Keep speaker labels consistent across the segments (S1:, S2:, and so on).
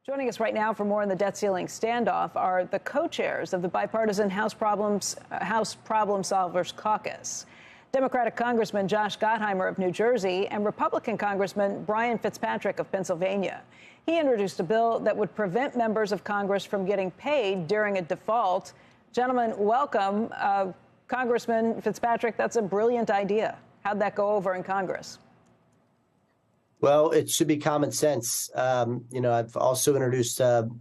S1: Joining us right now for more on the debt ceiling standoff are the co-chairs of the bipartisan House Problem Solvers Caucus. Democratic Congressman Josh Gottheimer of New Jersey and Republican Congressman Brian Fitzpatrick of Pennsylvania. He introduced a bill that would prevent members of Congress from getting paid during a default. Gentlemen, welcome. Congressman Fitzpatrick, that's a brilliant idea. How'd that go over in Congress?
S2: Well, it should be common sense. I've also introduced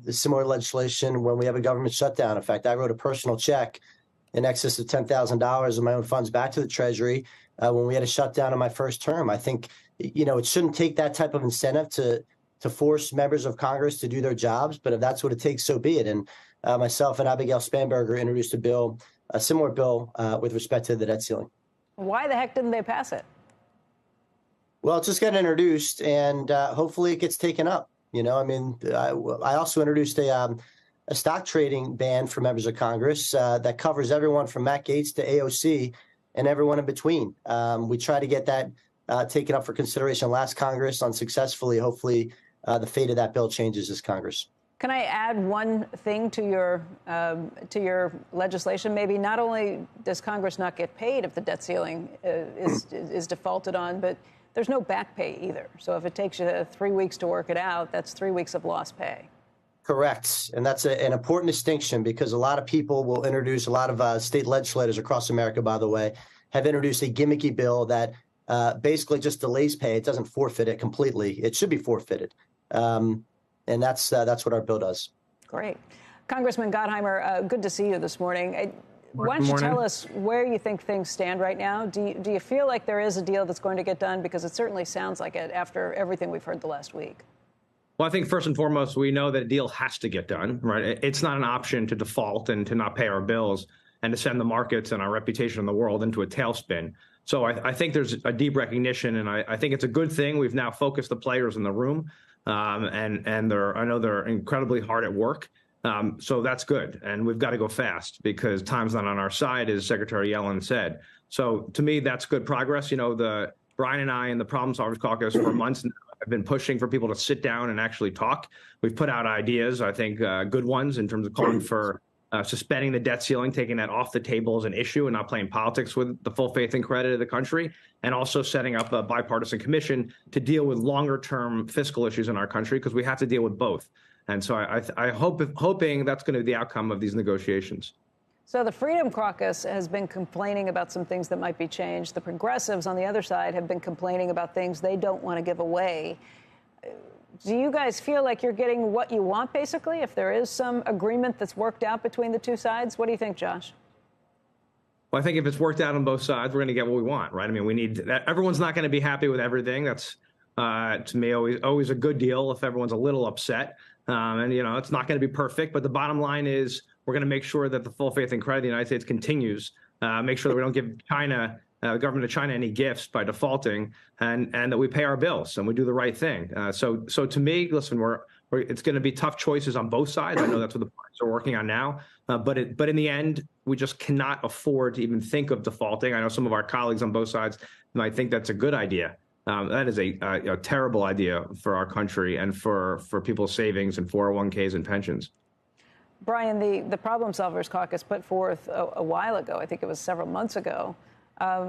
S2: similar legislation when we have a government shutdown. In fact, I wrote a personal check in excess of $10,000 of my own funds back to the Treasury when we had a shutdown in my first term. I think, it shouldn't take that type of incentive to force members of Congress to do their jobs. But if that's what it takes, so be it. And myself and Abigail Spanberger introduced a similar bill with respect to the debt ceiling.
S1: Why the heck didn't they pass it?
S2: Well, it just got introduced, and hopefully it gets taken up. I also introduced a stock trading ban for members of Congress that covers everyone from Matt Gaetz to AOC and everyone in between. We tried to get that taken up for consideration last Congress unsuccessfully. Hopefully, the fate of that bill changes this Congress.
S1: Can I add one thing to your legislation? Maybe not only does Congress not get paid if the debt ceiling is defaulted on, but there's no back pay either. So if it takes you 3 weeks to work it out, that's 3 weeks of lost pay.
S2: Correct. And that's an important distinction because a lot of people will introduce, a lot of state legislators across America, by the way, have introduced a gimmicky bill that basically just delays pay. It doesn't forfeit it completely. It should be forfeited. And that's what our bill does.
S1: Great. Congressman Gottheimer, good to see you this morning. Why don't you tell us where you think things stand right now? Do you feel like there is a deal that's going to get done? Because it certainly sounds like it after everything we've heard the last week.
S3: Well, I think first and foremost, we know that a deal has to get done, right? It's not an option to default and to not pay our bills and to send the markets and our reputation in the world into a tailspin. So I think there's a deep recognition, and I think it's a good thing. We've now focused the players in the room, and I know they're incredibly hard at work. So that's good. And we've got to go fast because time's not on our side, as Secretary Yellen said. So to me, that's good progress. Brian and I in the Problem Solvers Caucus for months now have been pushing for people to sit down and actually talk. We've put out ideas, I think, good ones in terms of calling for suspending the debt ceiling, taking that off the table as an issue and not playing politics with the full faith and credit of the country, and also setting up a bipartisan commission to deal with longer term fiscal issues in our country because we have to deal with both. And so I hoping that's going to be the outcome of these negotiations.
S1: So the Freedom Caucus has been complaining about some things that might be changed. The progressives on the other side have been complaining about things they don't want to give away. Do you guys feel like you're getting what you want, basically, if there is some agreement that's worked out between the two sides? What do you think, Josh?
S3: Well, I think if it's worked out on both sides, we're going to get what we want, right? I mean, we need that. Everyone's not going to be happy with everything. That's, to me, always a good deal if everyone's a little upset. And, it's not going to be perfect. But the bottom line is we're going to make sure that the full faith and credit of the United States continues, make sure that we don't give China, the government of China, any gifts by defaulting, and that we pay our bills and we do the right thing. So to me, listen, it's going to be tough choices on both sides. I know that's what the parties are working on now. But in the end, we just cannot afford to even think of defaulting. I know some of our colleagues on both sides might think that's a good idea. That is a terrible idea for our country and for people's savings and 401ks and pensions.
S1: Brian, the Problem Solvers Caucus put forth a while ago, I think it was several months ago,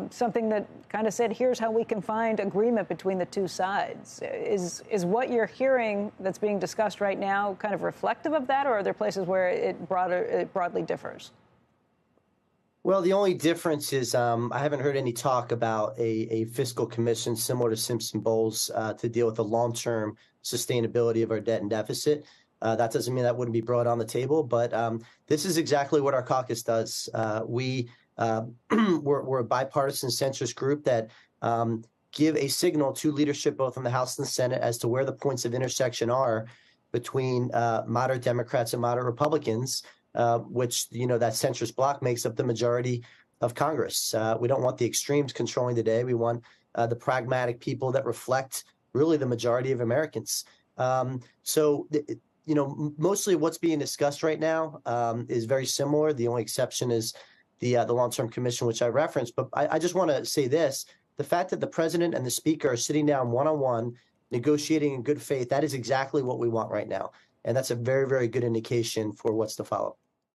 S1: something that kind of said, here's how we can find agreement between the two sides. Is what you're hearing that's being discussed right now kind of reflective of that, or are there places where it broadly differs?
S2: Well, the only difference is I haven't heard any talk about a fiscal commission similar to Simpson-Bowles to deal with the long-term sustainability of our debt and deficit. That doesn't mean that wouldn't be brought on the table, but this is exactly what our caucus does. We're a bipartisan centrist group that give a signal to leadership both in the House and the Senate as to where the points of intersection are between moderate Democrats and moderate Republicans, which, that centrist bloc makes up the majority of Congress. We don't want the extremes controlling the day. We want the pragmatic people that reflect really the majority of Americans. Mostly what's being discussed right now is very similar. The only exception is the long-term commission, which I referenced. But I just want to say this. The fact that the president and the speaker are sitting down one-on-one, negotiating in good faith, that is exactly what we want right now. And that's a very, very good indication for what's to follow.